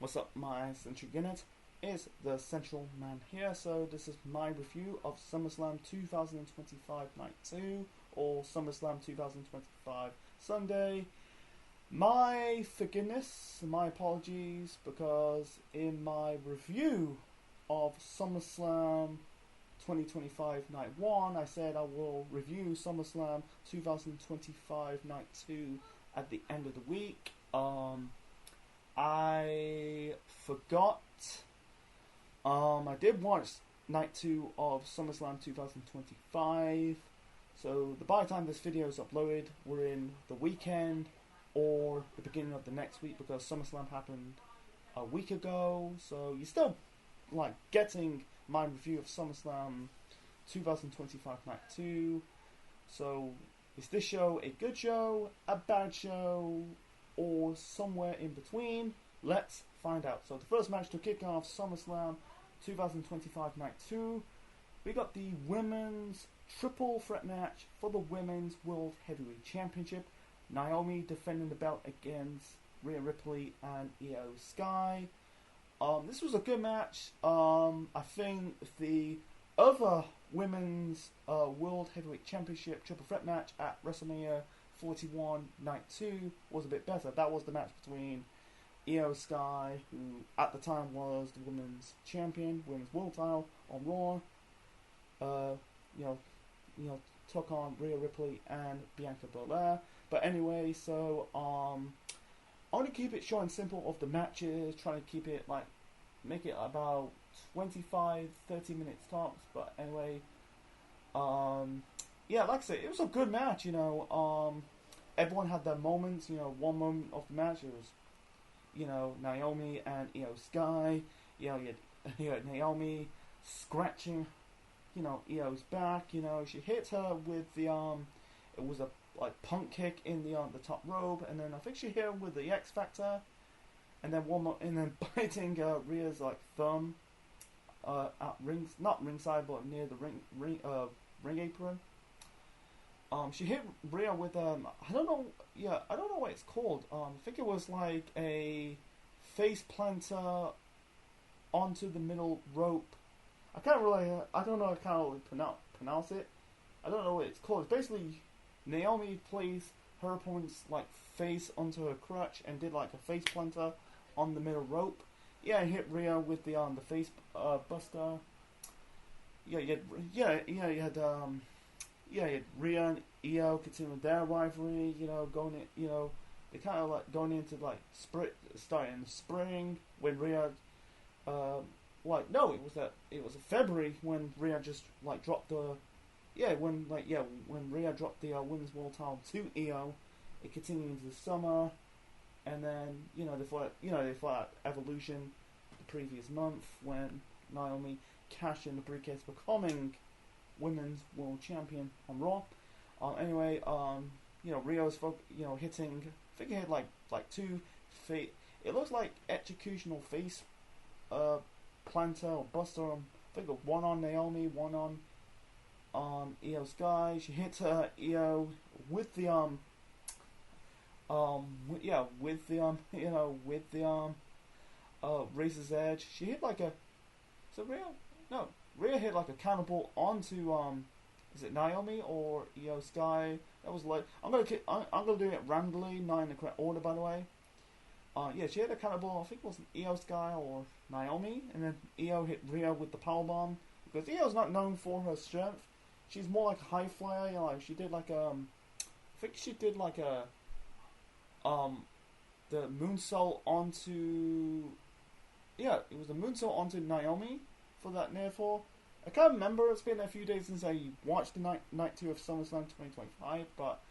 What's up, my Central Unit? Is the Central Man here. So this is my review of Summerslam 2025 Night 2, or Summerslam 2025 Sunday. My forgiveness, my apologies, because in my review of Summerslam 2025 Night 1, I said I will review Summerslam 2025 Night 2 at the end of the week. I forgot. I did watch Night 2 of SummerSlam 2025. So by the time this video is uploaded, we're in the weekend or the beginning of the next week, because SummerSlam happened a week ago. So you're still like getting my review of SummerSlam 2025 Night 2. So is this show a good show, a bad show, or somewhere in between? Let's find out. So the first match to kick off SummerSlam 2025 Night 2, we got the women's triple threat match for the Women's World Heavyweight Championship. Naomi defending the belt against Rhea Ripley and Io Sky. This was a good match. I think the other Women's World Heavyweight Championship triple threat match at WrestleMania 41 Night 2 was a bit better. That was the match between Io Sky, who at the time was the women's champion, women's world title on Raw. Took on Rhea Ripley and Bianca Belair. But anyway, so I want to keep it short and simple of the matches, trying to keep it like, make it about 25-30 minutes tops. But anyway, yeah, like I said, it was a good match. Everyone had their moments. One moment of the match, it was Naomi and Io Sky. You had Naomi scratching Io's back. She hit her with the it was a punk kick in the top rope, and then I think she hit her with the X Factor, and then biting Rhea's thumb at not ringside, but near the ring apron. She hit Rhea with I don't know what it's called. I think it was like a face planter onto the middle rope. I don't know how to pronounce it. I don't know what it's called. It's basically Naomi placed her opponent's face onto her crutch and did a face planter on the middle rope. Yeah, hit Rhea with the face buster. You had Rhea and Io continuing their rivalry. Going in. They kind of going into starting in the spring when Rhea. It was February when Rhea just dropped the. When Rhea dropped the women's world title to Io. It continued into the summer, and then they fought Evolution the previous month when Naomi cashed in the briefcase, becoming Women's World Champion on Raw. Anyway, Rhea's hitting. I think he hit two face. It looks like executional face planter or buster. I think one on Naomi, one on Io Sky. She hit Io with the Razor's Edge. She hit Rhea hit a cannonball onto is it Naomi or Io Sky? That was I'm gonna do it randomly, not in the correct order, by the way. She hit a cannonball. I think it was Io Sky or Naomi, and then Io hit Rhea with the powerbomb, because Io's not known for her strength. She's more like a high flyer. She did I think she did the moonsault onto. Yeah, it was the moonsault onto Naomi for that near fall. I can't remember. It's been a few days since I watched the night 2 of SummerSlam 2025. But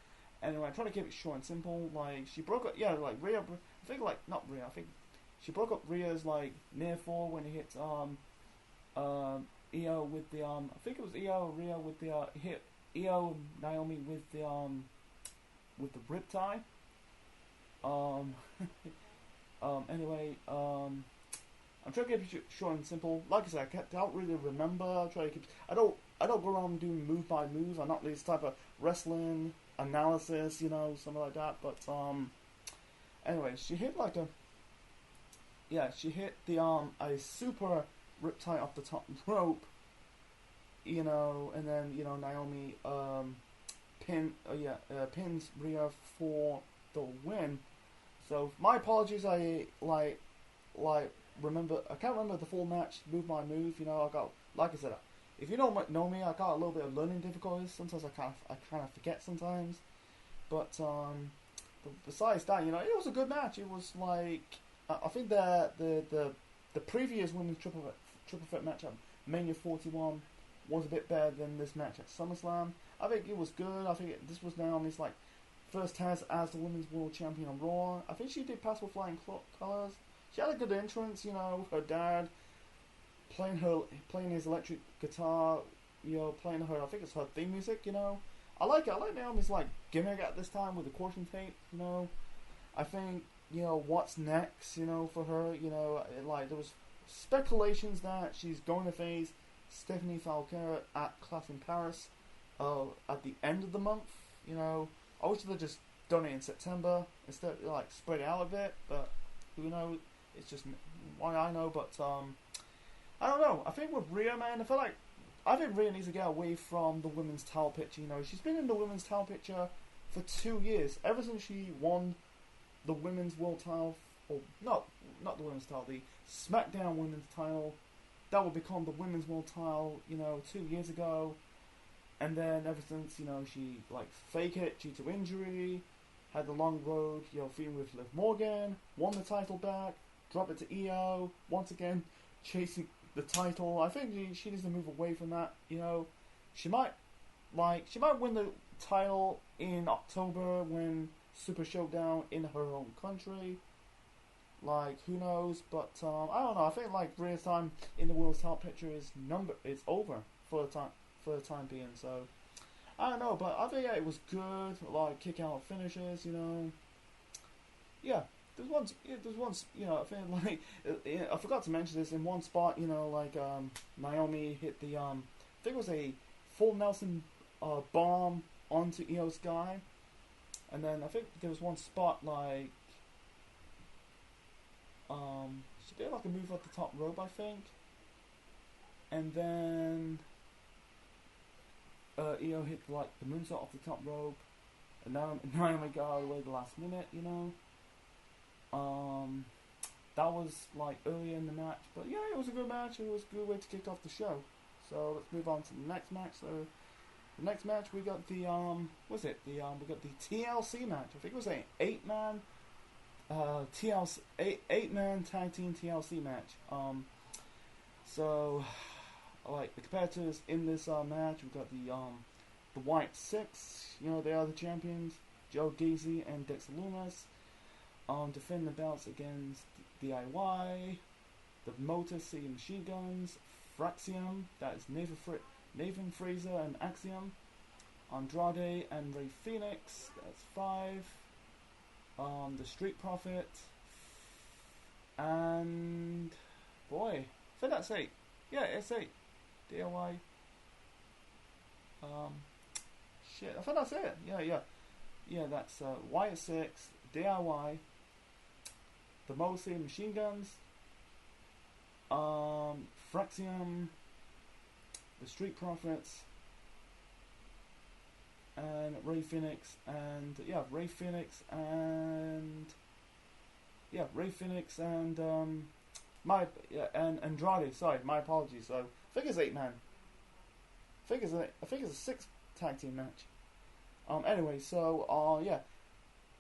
anyway, I'm trying to keep it short and simple. she broke up. Yeah, Rhea. I think not Rhea. I think she broke up Rhea's near fall when he hit Io with the I think it was Io or Rhea with the hit Io Naomi with the riptide. Anyway, I'm trying to keep it short and simple. Like I said, I don't really remember. I don't go around doing move by move. I'm not this type of wrestling analysis, something like that. But anyway, she hit yeah, she hit the a super riptide off the top rope, and then Naomi pins Rhea for the win. So my apologies, like remember I can't remember the full match move by move. I got, like I said, if you don't know me, I got a little bit of learning difficulties. Sometimes I kind of forget sometimes, but besides that, it was a good match. It was like I think the previous women's triple threat match at Mania 41 was a bit better than this match at SummerSlam. I think it was good. I think this was Naomi's first test as the women's world champion on Raw. I think she did pass with flying colours. She had a good entrance. Her dad playing his electric guitar. Playing her. I think it's her theme music. I like it. I like Naomi's gimmick at this time with the caution tape. I think what's next. For her. There was speculations that she's going to face Stephanie Falcone at Clash in Paris at the end of the month. I wish they'd just done it in September instead of spread it out a bit, but who knows? It's just what I know, but I don't know. I think with Rhea, man, I think Rhea needs to get away from the women's title picture. She's been in the women's title picture for 2 years, ever since she won the women's world title, or not the women's title, the SmackDown women's title. That would become the women's world title, 2 years ago. And then ever since, she fake it due to injury, had the long road, feuding with Liv Morgan, won the title back, dropped it to EO, once again chasing the title. I think she needs to move away from that. She might win the title in October when Super Showdown in her own country. Who knows? But I don't know. I think Rhea's time in the world's title picture is over for the time being. So I don't know, but I think it was good. Kick out finishes. Yeah. There's once. I think I forgot to mention this in one spot. Naomi hit the I think it was a full Nelson bomb onto Io Sky, and then I think there was one spot she did a move off the top rope, I think, and then Io hit the moonsault off the top rope, and Naomi got out of the way the last minute. That was earlier in the match, but yeah, it was a good match. It was a good way to kick off the show. So let's move on to the next match. So the next match we got we got the TLC match. I think it was an 8-man TLC 8-man tag team TLC match. So the competitors in this match, we got the White Six. They are the champions, Joe Gacy and Dexter Lumis. Defend the belts against DIY, the Motor City Machine Guns, Fraxium, that is Nathan Fraser and Axiom, Andrade and Rey Fenix, that's 5, the Street Profit, and boy, I think that's 8. Yeah, it's 8. DIY. Shit, I think that's it. Yeah, that's Wyatt 6, DIY, the Motor City Machine Guns, Fraxium, the Street Profits, and Rey Fenix and Andrade. Sorry, my apologies. So I think it's 8-man. I think it's a 6 tag team match. Anyway, so yeah,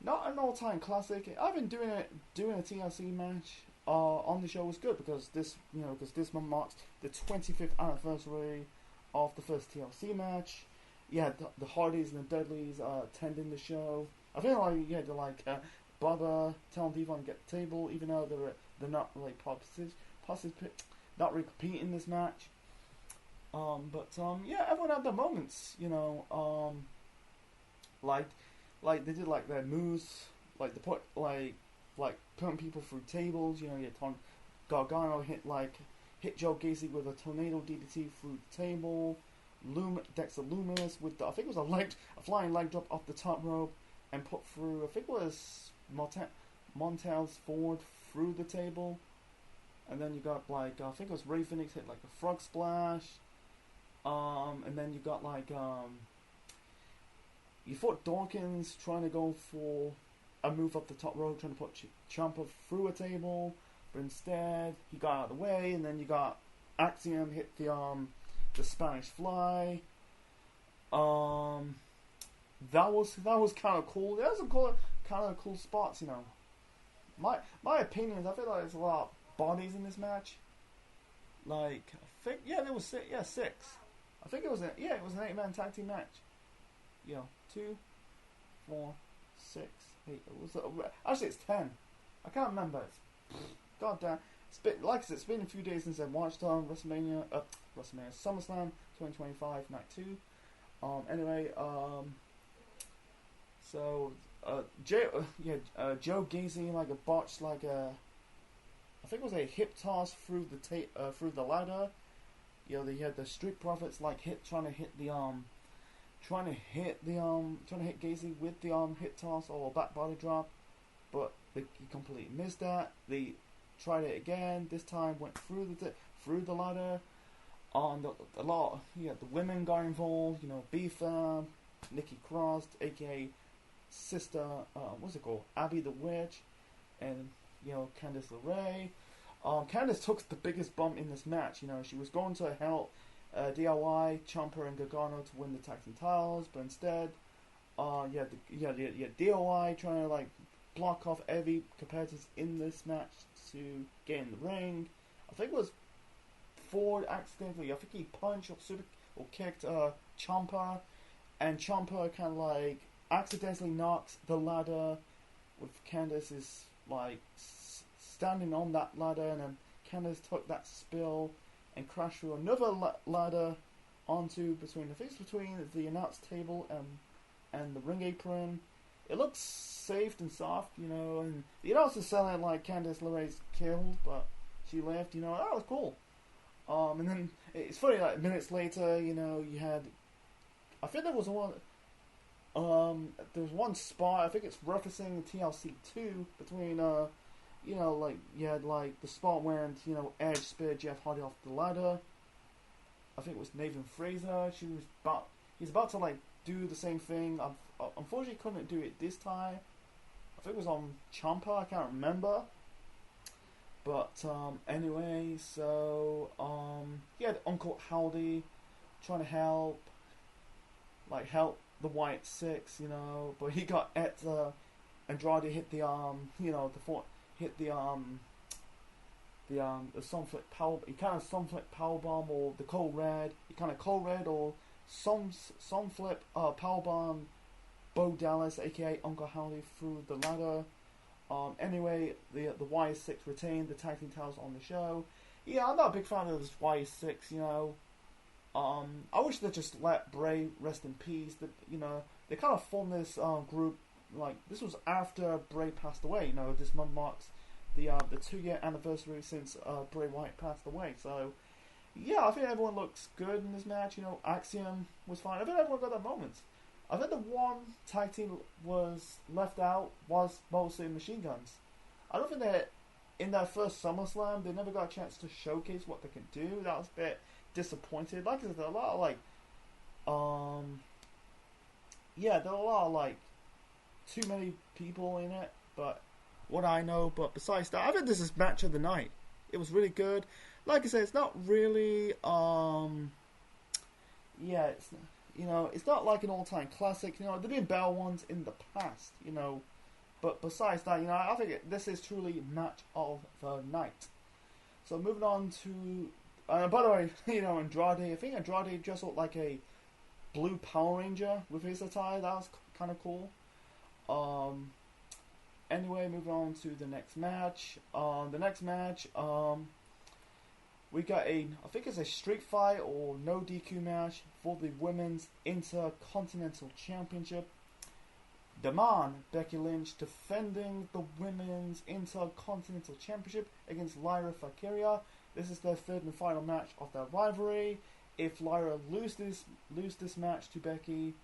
not an all-time classic. I've been doing a TLC match on the show was good because this month marks the 25th anniversary of the first TLC match. Yeah, the Hardys and the Dudleys attending the show. I feel like you had to Bubba telling Devon to get the table, even though they're not really not really competing in this match. Yeah, everyone had their moments, they did their moves, they put putting people through tables. Gargano hit Joe Gacy with a tornado DDT through the table. Dexter Lumis with I think it was a flying leg drop off the top rope and put through, I think it was Montez Ford through the table. and then you got like I think it was Ray Phoenix hit like a frog splash, and then you got like you thought Dawkins trying to go for a move up the top rope, trying to put Ciampa through a table, but instead he got out of the way, and then you got Axiom hit the Spanish Fly. That was kind of cool. There's some kind of cool spots, you know. My opinion is I feel like there's a lot of bodies in this match. Like I think there was six. Yeah, six. I think it was it was an 8-man tag team match. You know, 2, 4, 6, 8. It was actually it's 10. I can't remember. God damn. It's been like I said, it's been a few days since I watched WrestleMania SummerSlam 2025 Night 2. Anyway, so Joe Gacy like a botched like a I think it was a hip toss through the ladder. You know, they had the Street Profits like trying to hit Gacy with the hip toss or back body drop, but he completely missed that. They tried it again. This time went through the ladder. The women got involved. You know, B-Fab, Nikki Cross, aka Sister, what's it called, Abby the Witch, and you know Candice LeRae. Candice took the biggest bump in this match. You know, she was going to help DIY, Ciampa, and Gargano to win the tag team titles, but instead, DIY trying to like block off every competitors in this match to get in the ring. I think it was Ford accidentally. I think he punched or kicked Ciampa, and Ciampa kind of like accidentally knocks the ladder with Candice's like standing on that ladder, and then Candice took that spill and crashed through another ladder onto between the announce table and the ring apron. It looks safe and soft, you know, and the announcer's selling like Candice LeRae's killed, but she left, you know, that was cool. And then it's funny, like minutes later, you know, you had, I think there was one spot, I think it's referencing TLC 2 between, you know, like you had like the spot when, you know, Edge speared Jeff Hardy off the ladder. I think it was Nathan Fraser. He's about to like do the same thing. Unfortunately, couldn't do it this time. I think it was on Ciampa. I can't remember. But anyway, so he had Uncle Howdy trying to help the White Six, you know, but he got Andrade hit the sunflip power. He kind of sunflip powerbomb or the cold red. He kind of cold red or sunflip powerbomb Bo Dallas, aka Uncle Howdy, through the ladder. Anyway, the Y6 retained the tag team titles on the show. Yeah, I'm not a big fan of this Y6. You know, I wish they just let Bray rest in peace. That, you know, they kind of formed this group. Like, this was after Bray passed away. You know, this month marks the 2-year anniversary since Bray Wyatt passed away. So, yeah, I think everyone looks good in this match. You know, Axiom was fine. I think everyone got their moments. I think the one tag team was left out was mostly Machine Guns. I don't think that in their first SummerSlam they never got a chance to showcase what they can do. That was a bit disappointed. Like I said, there are a lot of like, there are a lot of like too many people in it. But what I know, but besides that, I think this is match of the night. It was really good. Like I said, it's not really, it's. You know, it's not like an all-time classic. You know, there've been better ones in the past, you know. But besides that, you know, I think this is truly match of the night. So moving on to... by the way, you know, Andrade. I think Andrade just looked like a blue Power Ranger with his attire. That was kind of cool. Anyway, moving on to the next match. We got I think it's a street fight or no DQ match for the Women's Intercontinental Championship. Demand Becky Lynch defending the Women's Intercontinental Championship against Lyra Valkyria. This is their third and final match of their rivalry. If Lyra loses this match to Becky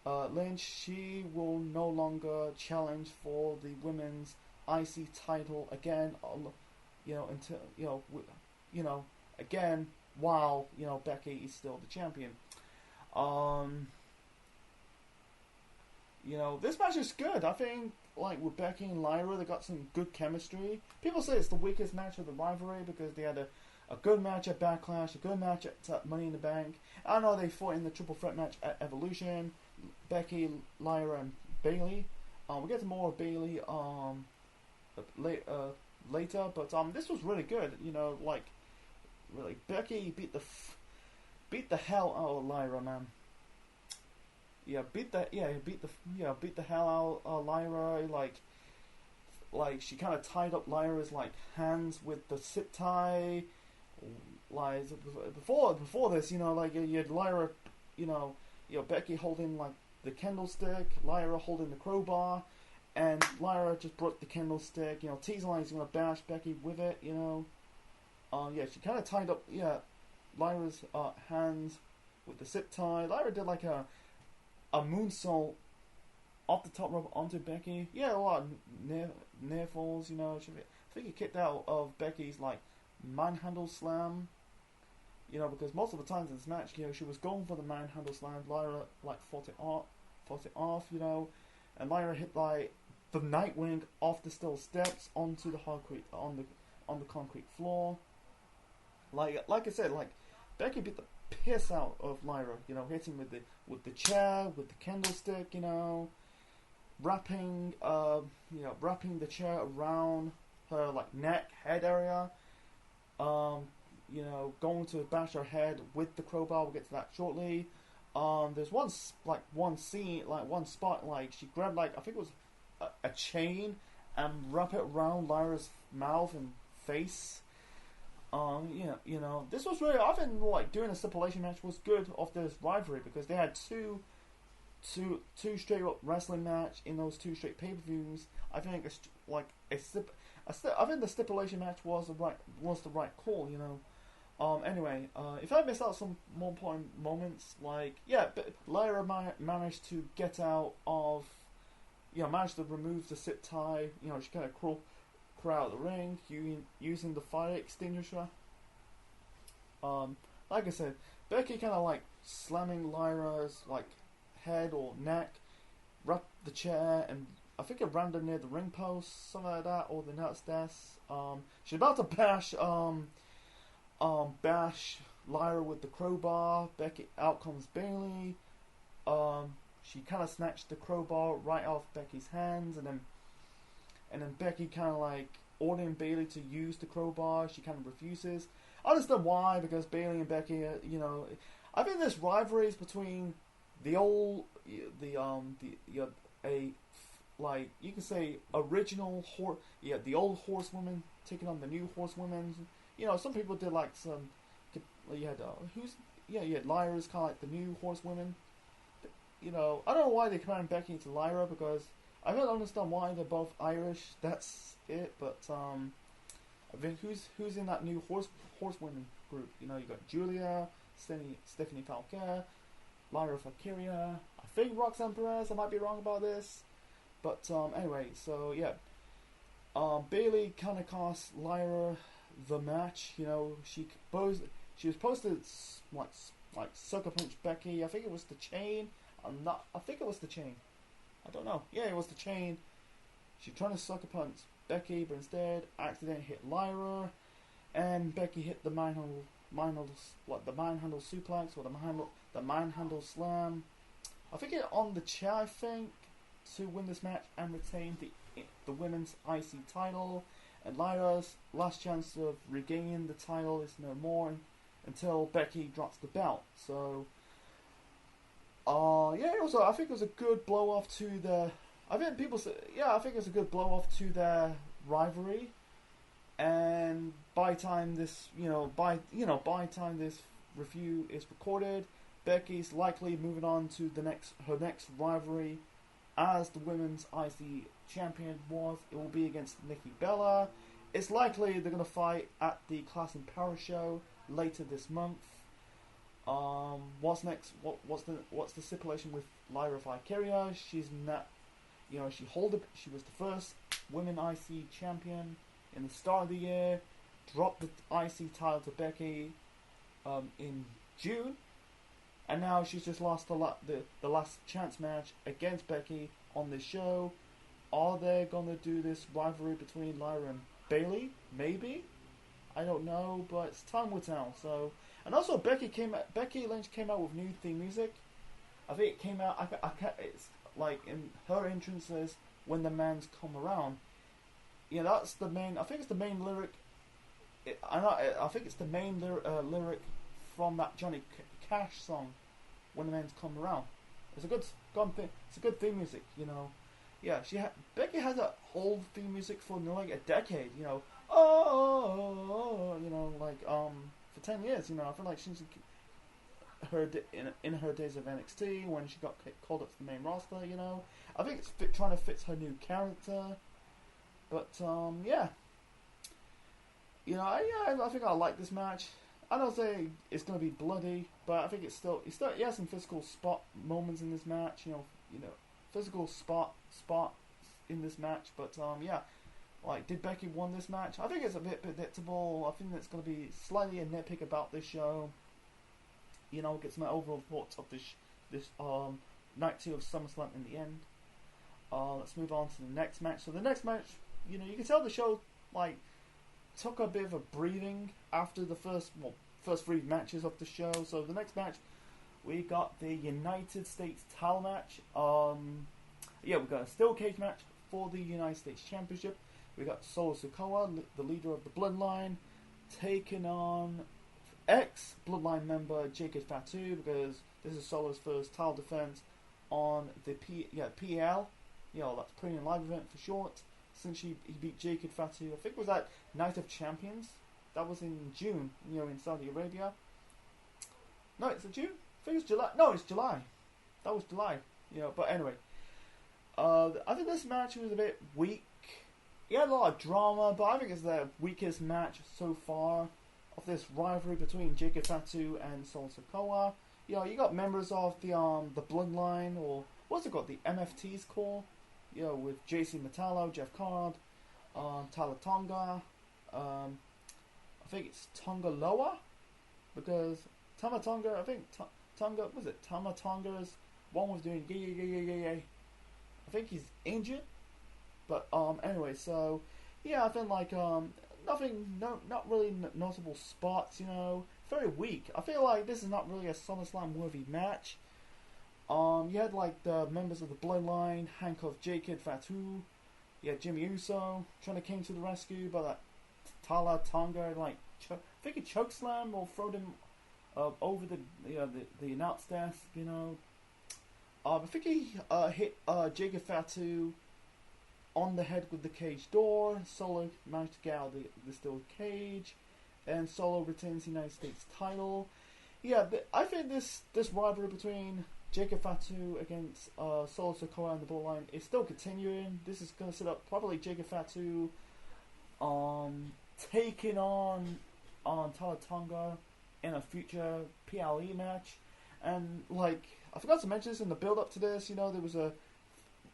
Lynch, she will no longer challenge for the Women's IC title again. until again, while Becky is still the champion. Um, this match is good. I think like with Becky and Lyra, they got some good chemistry. People say it's the weakest match of the rivalry because they had a good match at Backlash, a good match at Money in the Bank. I know they fought in the triple threat match at Evolution. Becky, Lyra, and Bayley. We'll get to more of Bayley later, but this was really good. Like really, Becky beat the hell out of Lyra, man. Beat the hell out of Lyra. Like she kind of tied up Lyra's like hands with the zip tie. Like before this, like you had Lyra, Becky holding like the candlestick, Lyra holding the crowbar, and Lyra just broke the candlestick. Teasing like he's gonna bash Becky with it. She kind of tied up Lyra's hands with the zip tie. Lyra did like a moonsault off the top rope onto Becky. A lot of near falls. I think he kicked out of Becky's like manhandle slam. Because most of the times in this match, she was going for the manhandle slam. Lyra like fought it off. And Lyra hit like the Nightwing off the steel steps onto the on the concrete floor. Like I said, like Becky beat the piss out of Lyra. Hitting with the chair, with the candlestick. Wrapping the chair around her like neck, head area. Going to bash her head with the crowbar. We'll get to that shortly. There's one spot like she grabbed like I think it was a chain and wrap it around Lyra's mouth and face. This was really, I think like doing a stipulation match was good of this rivalry because they had two straight up wrestling match in those two straight pay-per-views. I think I think the stipulation match was the right call. Anyway, if I missed out some more important moments, but Lyra managed to get out of, managed to remove the zip tie. She kind of crawl out of the ring using the fire extinguisher. Like I said, Becky kind of like slamming Lyra's like head or neck, wrapped the chair, and I think it rammed her near the ring post, something like that, or the announce desk. She's about to bash Lyra with the crowbar. Becky, out comes Bayley. She kind of snatched the crowbar right off Becky's hands, and then Becky kind of like ordering Bayley to use the crowbar. She kind of refuses. I understand why, because Bayley and Becky, I think there's rivalries between the old, like you can say original the old horsewomen taking on the new horsewomen. Some people did like some. You had Lyra's kind of like the new horsewomen. I don't know why they compared Becky to Lyra because I don't understand why they're both Irish. That's it. But I think who's in that new horsewomen group? You got Julia, Stephanie Falquer, Lyra Valkyria. I think Roxanne Perez. I might be wrong about this. But anyway, so yeah, Bayley kind of cost Lyra the match. She was supposed to like sucker punch Becky. I think it was the chain. I think it was the chain. I don't know. Yeah, it was the chain. She trying to sucker punch Becky, but instead accidentally hit Lyra, and Becky hit the manhandle suplex or the manhandle slam. I think it on the chair. I think to win this match and retain the women's IC title. And Lyra's last chance of regaining the title is no more until Becky drops the belt. So, I think it was a good blow off to the. I think people say, I think it's a good blow off to their rivalry. And by time this, by time this review is recorded, Becky's likely moving on to her next rivalry as the women's IC champion was. It will be against Nikki Bella. It's likely they're going to fight at the Class and Power show later this month. What's next? What's the stipulation with Lyra Valkyria? She's not, she was the first women IC champion in the start of the year. dropped the IC title to Becky in June, and now she's just lost the last chance match against Becky on this show. Are they gonna do this rivalry between Lyra and Bayley? Maybe. I don't know, but it's time will tell. So, and also Becky Lynch came out with new theme music. I think it came out. It's like in her entrances when the men's come around. Yeah, that's the main. I think it's the main lyric. I think it's the main lyric from that Johnny Cash song, when the men's come around. It's a good thing. It's a good theme music, you know. Yeah, Becky has a whole theme music for like a decade, you know. You know, like for 10 years, you know. I feel like she's in her days of NXT when she got called up to the main roster, you know. I think it's trying to fit her new character, but yeah. You know, I think I like this match. I don't say it's going to be bloody, but I think it's still he has some physical spot moments in this match. You know, physical spots in this match. But yeah, like, did Becky win this match? I think it's a bit predictable. I think it's going to be slightly a nitpick about this show. You know, get some overall thoughts of this night 2 of SummerSlam in the end. Let's move on to the next match. So the next match, you know, you can tell the show like took a bit of a breathing after the first 3 matches of the show. So the next match, we got the United States title match. Yeah, we got a steel cage match for the United States Championship. We got Solo Sikoa, the leader of the Bloodline, taking on ex-Bloodline member Jacob Fatu, because this is Solo's first title defense on the PL. You know, that's Premium Live Event for short. Since he beat Jacob Fatu, I think it was at Night of Champions. That was in June, you know, in Saudi Arabia. No, it's June? I think it's July. No, it's July. That was July. You know, but anyway. I think this match was a bit weak. He had a lot of drama, but I think it's the weakest match so far of this rivalry between Jacob Fatu and Solo Sikoa. You know, you got members of the Bloodline, or what's it called, the MFT's core. You know, with JC Metallo, Jeff Card, Tyler Tonga, I think it's Tonga Loa, because Tama Tonga, I think Tonga, was it Tama Tonga's one was doing yeah. I think he's injured, but anyway, so yeah, I think like not really notable spots, you know, very weak. I feel like this is not really a SummerSlam worthy match. You had like the members of the Bloodline, handcuff Jacob Fatu. You had Jimmy Uso trying to came to the rescue, but like Tala Tonga, like I think he chokeslam or throw him over the announce desk, you know. I think he hit Jacob Fatu on the head with the cage door. Solo managed to get out the steel cage, and Solo retains the United States title. Yeah, I think this rivalry between Jacob Fatu against Solo Sikoa and the Bloodline is still continuing. This is going to set up probably Jacob Fatu taking on Tala Tonga in a future PLE match. And like, I forgot to mention this in the build up to this, you know, there was the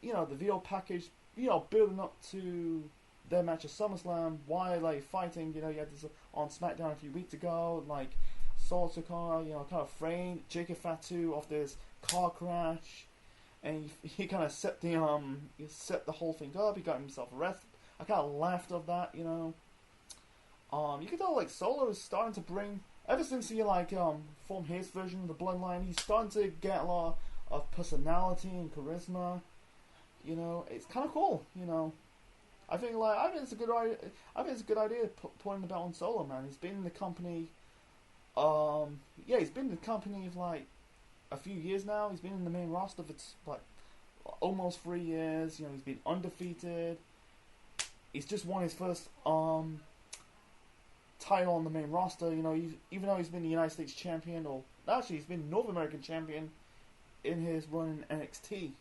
video package, you know, building up to their match at SummerSlam, why like fighting, you know, you had this on SmackDown a few weeks ago, like Solo Sikoa, you know, kind of framed Jacob Fatu off this car crash, and he kind of set the whole thing up. He got himself arrested. I kind of laughed at that, you know. You can tell like Solo is starting to bring, ever since he like formed his version of the Bloodline, he's starting to get a lot of personality and charisma. You know, it's kind of cool. You know, I think it's a good idea. I think it's a good idea putting the belt on Solo, man. He's been in the company. He's been in the company for like a few years now. He's been in the main roster for like almost 3 years. You know, he's been undefeated. He's just won his first title on the main roster. You know, even though he's been the United States champion, or actually he's been North American champion in his run in NXT.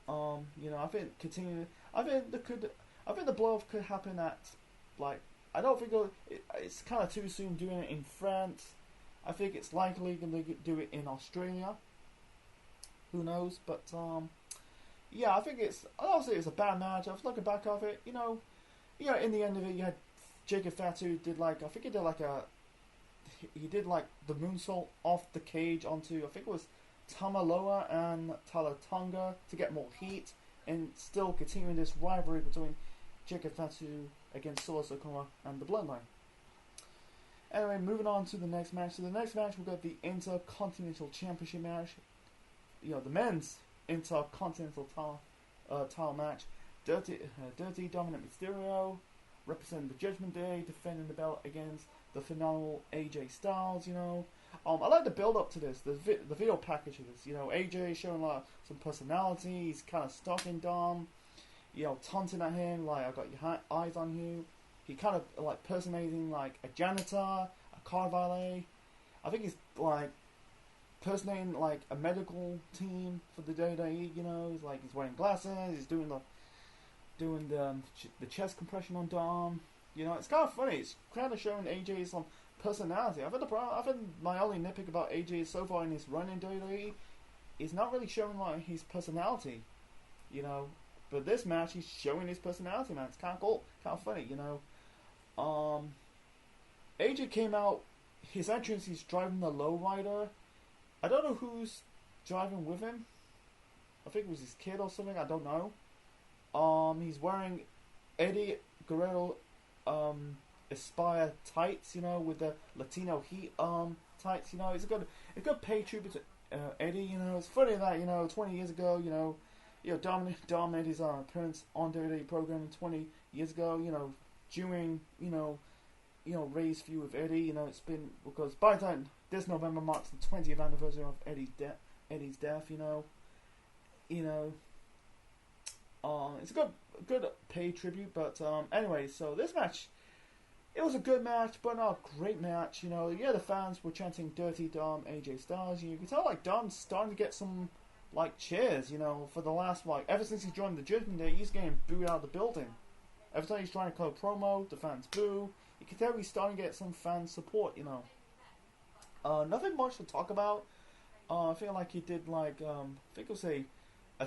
You know, I think the blow off could happen at, like, I don't think it's kind of too soon doing it in France. I think it's likely going to do it in Australia. Who knows? But yeah, I don't say it's a bad match. I was looking back of it, you know, in the end of it, you had Jacob Fatu did like, I think he did like the moonsault off the cage onto, I think it was Tamaloa and Talatonga to get more heat, and still continuing this rivalry between Jacob Fatu against Solo Sikoa and the Bloodline. Anyway, moving on to the next match. So the next match, we've got the Intercontinental Championship match. You know, the men's Intercontinental title match. Dirty Dominic Mysterio representing the Judgment Day, defending the belt against the phenomenal AJ Styles. You know, I like the build up to this. The video package of this. You know, AJ showing like some personality. He's kind of stalking Dom. You know, taunting at him like, "I got your eyes on you." He kind of like personating like a janitor, a car valet. I think he's like personating like a medical team for the WWE. You know, he's like, he's wearing glasses. He's doing the chest compression on Dom. You know, it's kind of funny. It's kind of showing AJ some personality. I think my only nitpick about AJ so far in his run in WWE is not really showing like his personality. You know, but this match he's showing his personality, man. It's kind of cool, kind of funny. You know. AJ came out, his entrance, he's driving the lowrider. I don't know who's driving with him. I think it was his kid or something, I don't know. He's wearing Eddie Guerrero Aspire tights, you know, with the Latino heat tights, you know. It's a good pay tribute to Eddie, you know. It's funny that, you know, 20 years ago, you know, Dom made his appearance on WWE programming 20 years ago, you know, during, you know, Ray's feud with Eddie. You know, it's been, because by the time this November marks the 20th anniversary of Eddie's death. You know, it's a good pay tribute. But anyway, so this match, it was a good match, but not a great match. You know, yeah, the fans were chanting "Dirty Dom, AJ Styles." You can tell like Dom's starting to get some like cheers. You know, for the last ever since he joined the Judgment Day, he's getting booed out of the building. Every time he's trying to cut a promo, the fans boo. You can tell he's starting to get some fan support, you know. Nothing much to talk about. I feel like he did like, I think it was a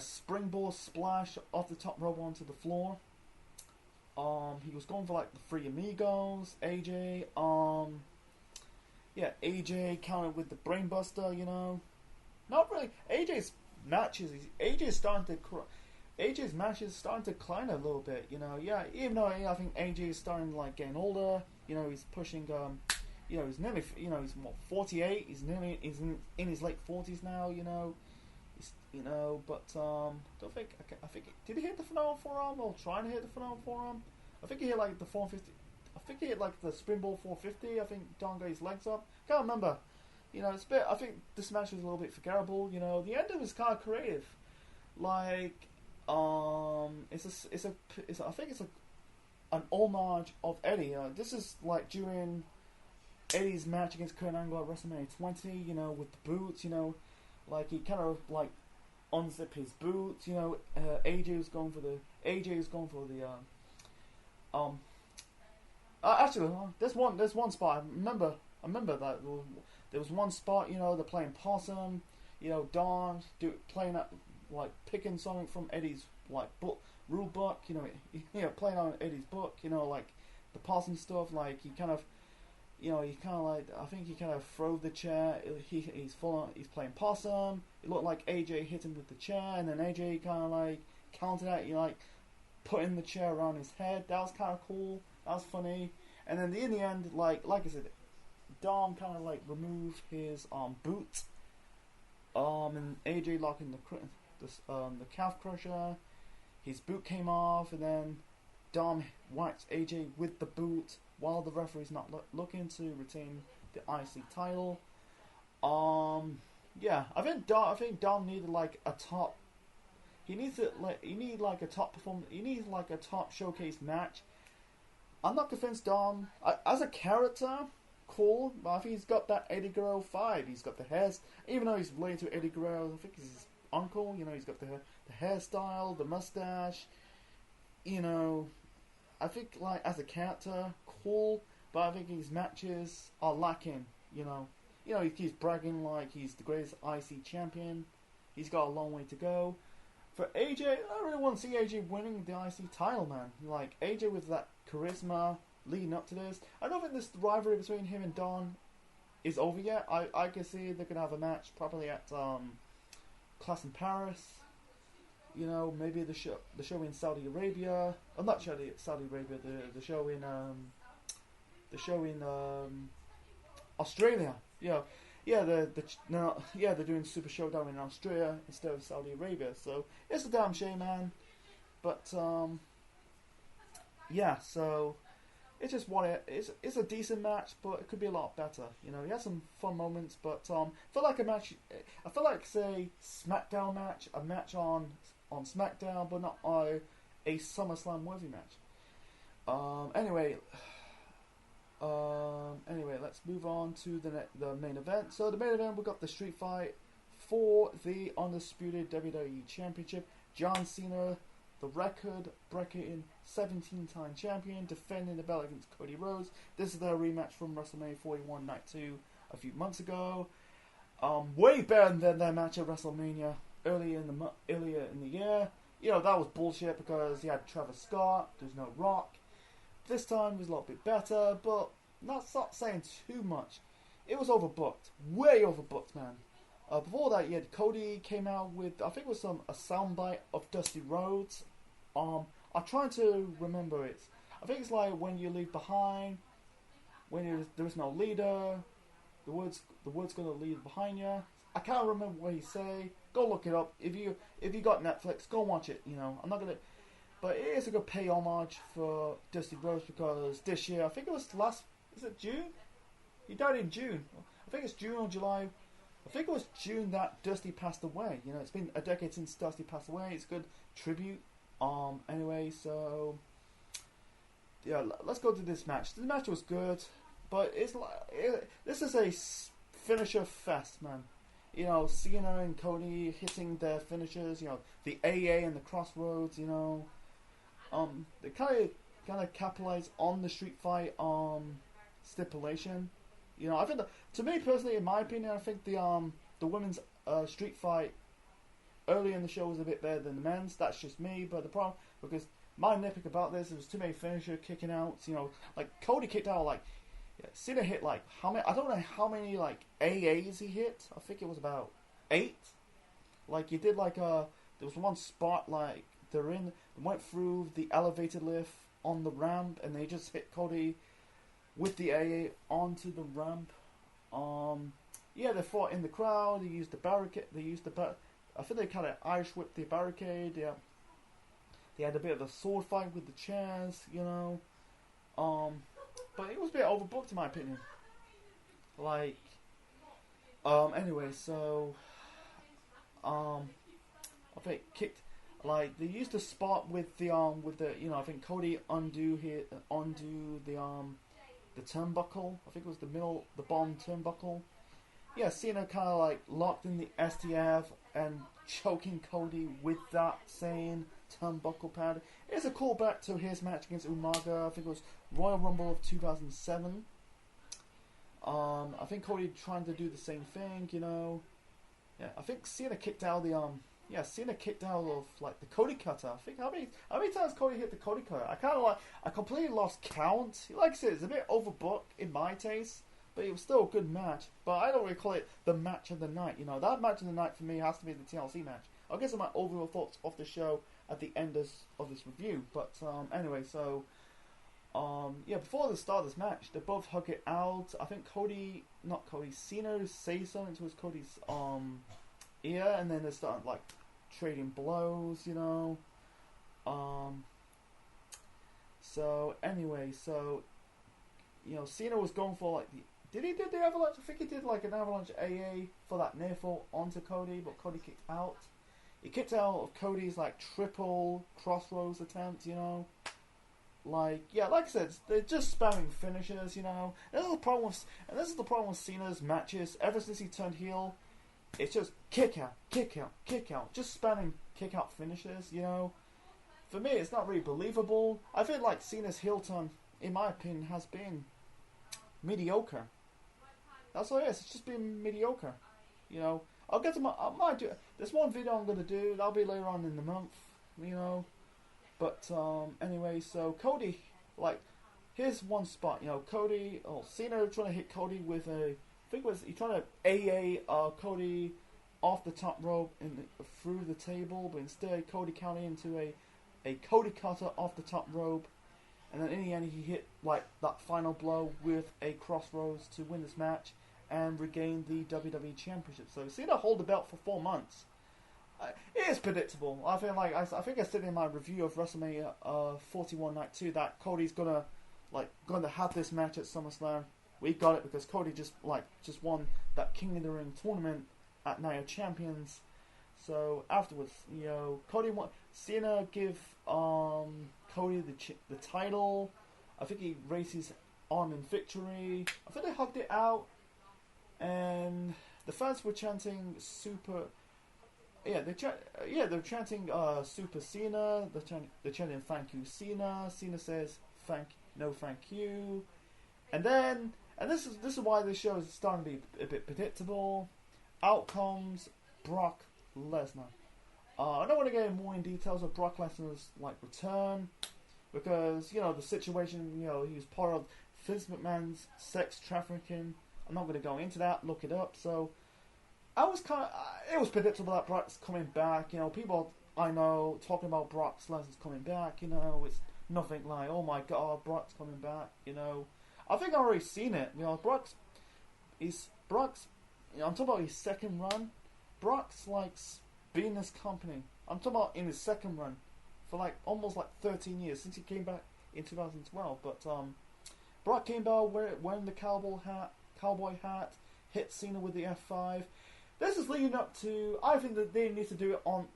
springboard splash off the top rope onto the floor. He was going for like the Three Amigos, AJ. Yeah, AJ countered with the Brainbuster, you know. Not really. AJ's matches starting to decline a little bit, you know. Yeah, even though I think AJ is starting to like getting older, you know, he's pushing, you know, he's nearly, you know, he's what, 48. He's in his late 40s now, you know. You know, but don't think I think did he hit the phenomenal forearm or trying to hit the phenomenal forearm? I think he hit like the 450. I think he hit like the springboard 450. I think Don got his legs up. Can't remember. You know, it's a bit. I think this match was a little bit forgettable. You know, the ending was kind of creative. Like, I think it's an homage of Eddie. This is like during Eddie's match against Kurt Angle at WrestleMania 20. You know, with the boots. You know, like he kind of like unzip his boots. You know, AJ was going for the actually, there's one spot. I remember that there was one spot. You know, they're playing possum. You know, Don playing at like picking something from Eddie's like rule book. You know, playing on Eddie's book. You know, like the possum stuff. Like he kind of, you know, I think he kind of threw the chair. He's playing possum. It looked like AJ hit him with the chair, and then AJ kind of like countered that. You know, like putting the chair around his head. That was kind of cool. That was funny. And then in the end, like I said, Dom kind of like removed his boot. And AJ locking the calf crusher. His boot came off, and then Dom whacked AJ with the boot while the referee's not looking to retain the IC title. Yeah, I think Dom needed like a top. He needs like a top performance. He needs like a top showcase match. I'm not convinced Dom as a character. Cool, but I think he's got that Eddie Guerrero vibe. He's got the hairs, even though he's related to Eddie Guerrero. I think he's his uncle. You know, he's got the hairstyle, the mustache. You know, I think like as a character, cool, but I think his matches are lacking. You know, he keeps bragging like he's the greatest IC champion. He's got a long way to go. For AJ, I really want to see AJ winning the IC title, man. Like AJ with that charisma, leading up to this. I don't think this rivalry between him and Don is over yet. I can see they're gonna have a match probably at Clash in Paris. You know, maybe the show in Saudi Arabia. Oh, not Saudi Arabia. The show in Australia. They're doing Super Showdown in Australia instead of Saudi Arabia. So it's a damn shame, man. But so it's just it's a decent match, but it could be a lot better. You know, he has some fun moments, but I feel like a match. I feel like say SmackDown match, a match on SmackDown, but not a SummerSlam worthy match. Anyway, let's move on to the main event. So the main event, we got the street fight for the undisputed WWE Championship. John Cena, the record-breaking 17-time champion, defending the belt against Cody Rhodes. This is their rematch from WrestleMania 41 Night 2 a few months ago. Way better than their match at WrestleMania earlier in the year. You know, that was bullshit because you had Travis Scott, there's no Rock. This time was a lot bit better, but not saying too much. It was overbooked. Way overbooked, man. Before that, you had Cody came out with, I think it was a soundbite of Dusty Rhodes. I'm trying to remember it. I think it's like when you leave behind, when there is no leader, the words gonna leave behind you. I can't remember what he say. Go look it up. If you got Netflix, go watch it. You know, I'm not gonna. But it is a good pay homage for Dusty Rhodes because this year, I think it was is it June? He died in June. I think it's June or July. I think it was June that Dusty passed away. You know, it's been a decade since Dusty passed away. It's a good tribute. Anyway, so yeah, let's go to this match. This match was good, but this is a finisher fest, man. You know, Cena and Cody hitting their finishers. You know, the AA and the Crossroads. You know, they kind of capitalize on the street fight stipulation. You know, I think to me personally, in my opinion, I think the women's street fight early in the show was a bit better than the men's. That's just me, but the problem because my nitpick about this was too many finisher kicking outs. You know, like Cody kicked out like Cena hit like how many? I don't know how many like AAs he hit. I think it was about 8. Like he did like there was one spot like they went through the elevator lift on the ramp and they just hit Cody with the AA onto the ramp. They fought in the crowd. They used the barricade. I think they kind of Irish whipped the barricade. Yeah, they had a bit of a sword fight with the chairs. You know, but it was a bit overbooked in my opinion. Like, anyway, so, I think kicked. Like they used the spot with the you know, I think Cody undo the turnbuckle. I think it was the bomb turnbuckle. Yeah, Cena kind of like locked in the STF and choking Cody with that same turnbuckle pad. It's a callback to his match against Umaga. I think it was Royal Rumble of 2007. I think Cody trying to do the same thing, you know. Yeah, I think Cena kicked out Cena kicked out of like the Cody cutter. I think how many times Cody hit the Cody cutter? I completely lost count. Like I said, it's a bit overbooked in my taste, but it was still a good match. But I don't really call it the match of the night. You know, that match of the night for me has to be the TLC match. I'll get some of my overall thoughts of the show at the end of this review. But anyway, so before the start of this match, they both hug it out. I think Cena says something to Cody's ear, and then they start like trading blows, you know. So anyway, you know, Cena was going for like did he do the avalanche? I think he did like an avalanche AA for that near fall onto Cody, but Cody kicked out. He kicked out of Cody's like triple crossroads attempt, you know. Like I said, they're just spamming finishers, you know. And this is the problem with Cena's matches. Ever since he turned heel, it's just kick out, just spamming kick out finishes, you know. For me, it's not really believable. I feel like Cena's heel turn, in my opinion, has been mediocre. That's all it is. It's just been mediocre, you know. I'll get to I might do. There's one video I'm gonna do. That'll be later on in the month, you know. But anyway, so Cody, like here's one spot. You know, Cena trying to hit Cody with a, I think it was he trying to Cody off the top rope and through the table, but instead Cody counted into a Cody cutter off the top rope, and then in the end he hit like that final blow with a crossroads to win this match and regain the WWE Championship. So Cena hold the belt for 4 months. It is predictable. I feel like I think I said in my review of WrestleMania 41 Night 2 that Cody's gonna have this match at SummerSlam. We got it because Cody just won that King of the Ring tournament at Night of Champions. So afterwards, you know, Cena give Cody the title. I think he raised his arm in victory. I think they hugged it out, and the fans were chanting super. Yeah, they're chanting Super Cena. They're chanting Thank You Cena. Cena says no thank you, and this is why this show is starting to be a bit predictable. Out comes Brock Lesnar. I don't want to get in more in details of Brock Lesnar's return, because you know the situation. You know, he was part of Vince McMahon's sex trafficking. I'm not going to go into that. Look it up. So. It was predictable that Brock's coming back. You know, people I know talking about Brock Lesnar's coming back. You know, it's nothing like, oh my god, Brock's coming back. You know, I think I've already seen it. You know, Brock's. You know, I'm talking about his second run. Brock's been in this company. I'm talking about in his second run for almost 13 years since he came back in 2012. But Brock came back wearing the cowboy hat, hit Cena with the F5. This is leading up to. I think that they need to do it on.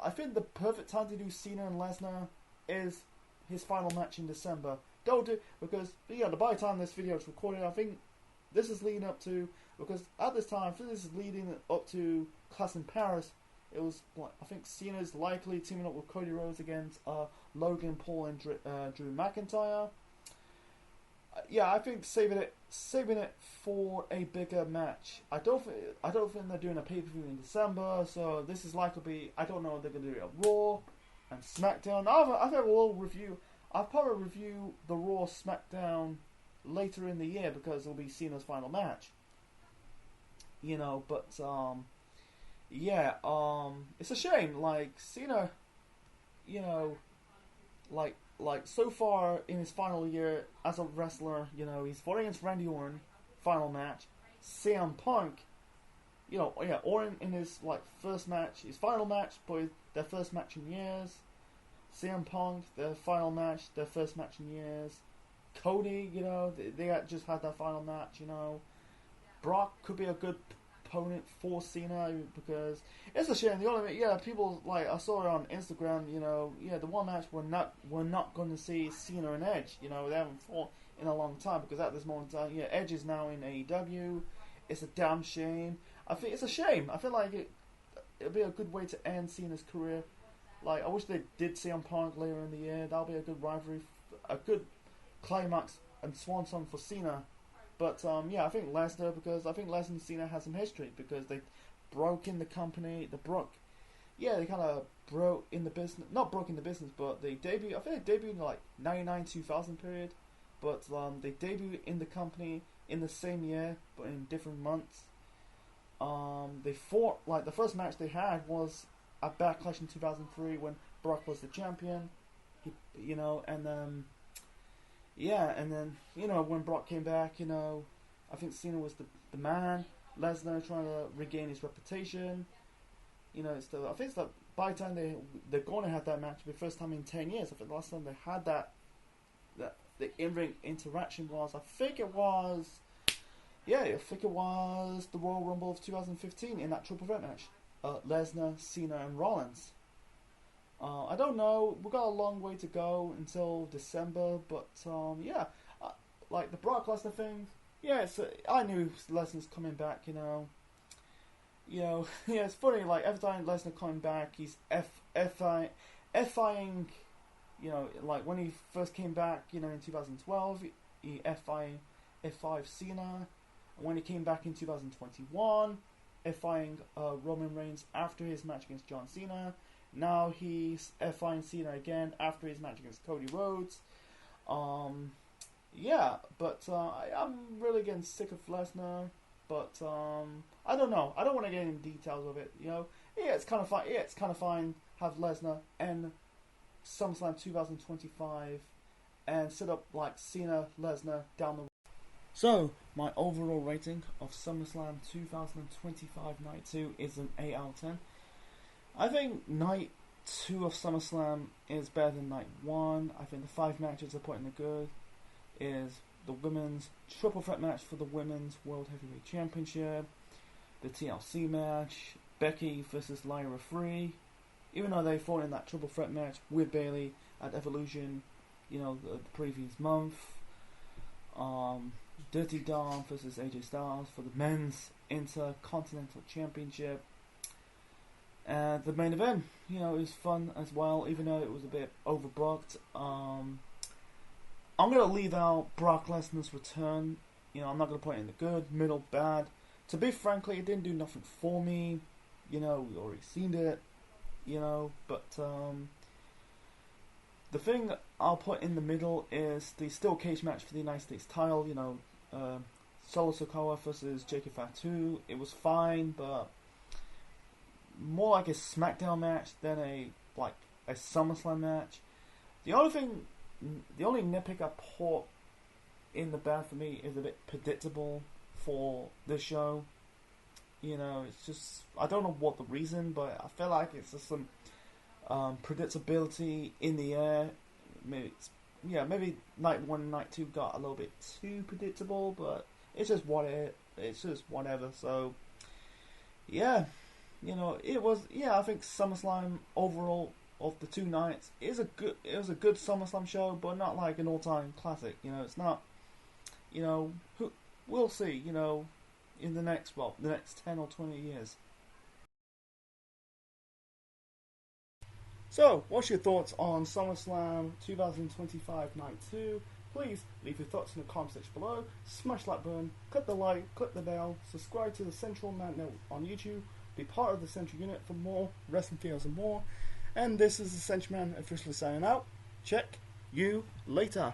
I think the perfect time to do Cena and Lesnar is his final match in December. Don't do because by the time this video is recorded, I think this is leading up to, because at this time, I think this is leading up to Clash in Paris. It was I think Cena's likely teaming up with Cody Rhodes against Logan Paul and Drew McIntyre. Yeah, I think saving it for a bigger match. I don't think they're doing a pay-per-view in December, so this is likely to be. I don't know if they're going to do it at Raw and SmackDown. I'll probably review the Raw SmackDown later in the year because it'll be Cena's final match. You know, but it's a shame. Cena, you know, so far in his final year as a wrestler, you know, he's fought against Randy Orton, final match. CM Punk, you know, Orton in his first match, his final match, but their first match in years. CM Punk, their final match, their first match in years. Cody, you know, they just had their final match, you know. Brock could be a good opponent for Cena because it's a shame. The only people I saw it on Instagram. You know, the one match we're not going to see Cena and Edge. You know, they haven't fought in a long time because at this moment, Edge is now in AEW. It's a damn shame. I think it's a shame. I feel like it'd be a good way to end Cena's career. I wish they did CM Punk later in the year. That'll be a good rivalry, a good climax and swan song for Cena. But I think Lesnar, because I think Lesnar and Cena has some history because they broke in the company. They kind of broke in the business. Not broke in the business, but they debuted. I think they debuted in 99, 2000 period. But they debuted in the company in the same year, but in different months. They fought the first match they had was at Backlash in 2003 when Brock was the champion. And then when Brock came back, you know, I think Cena was the man. Lesnar trying to regain his reputation. You know, I think it's by the time they're going to have that match, the first time in 10 years. I think the last time they had that the in-ring interaction was, I think it was the Royal Rumble of 2015 in that triple threat match. Lesnar, Cena, and Rollins. I don't know. We've got a long way to go until December, but the Brock Lesnar thing. Yeah, I knew Lesnar's coming back. You know, it's funny. Every time Lesnar coming back, he's F-ing. You know, when he first came back, you know, in 2012, he F5 Cena. And when he came back in 2021, F-ing Roman Reigns after his match against John Cena. Now he's F-ing Cena again after his match against Cody Rhodes. yeah, but I'm really getting sick of Lesnar. But I don't know. I don't want to get into details of it. You know, yeah, it's kind of fine. Yeah, it's kind of fine. Have Lesnar and SummerSlam 2025 and set up like Cena Lesnar down the. So my overall rating of SummerSlam 2025 Night 2 is an 8 out of 10. I think Night 2 of SummerSlam is better than Night 1. I think the 5 matches are put in the good is the women's triple threat match for the women's World Heavyweight Championship, the TLC match, Becky versus Lyra Free, even though they fought in that triple threat match with Bayley at Evolution, you know, the previous month. Dirty Dom versus AJ Styles for the men's Intercontinental Championship. And the main event, you know, is fun as well, even though it was a bit overbooked. I'm going to leave out Brock Lesnar's return. You know, I'm not going to put it in the good, middle, bad. To be frankly, it didn't do nothing for me. You know, we already seen it. You know, but the thing I'll put in the middle is the steel cage match for the United States title. You know, Solo Sikoa versus Jacob Fatu. It was fine, but more like a SmackDown match than a SummerSlam match. The only nitpick I put in the bad for me is a bit predictable for this show. You know, it's just, I don't know what the reason, but I feel like it's just some predictability in the air. Maybe Night 1 and Night 2 got a little bit too predictable, but it's just whatever. So, yeah, you know, I think SummerSlam overall of the 2 nights it was a good SummerSlam show, but not like an all-time classic. You know, it's not. You know, we'll see. You know, in the next 10 or 20 years. So, what's your thoughts on SummerSlam 2025 Night 2? Please leave your thoughts in the comment section below. Smash that button, click the like, click the bell, subscribe to the Central Man Network on YouTube, be part of the Central Unit for more wrestling videos and more. And this is the Central Man officially signing out. Check you later.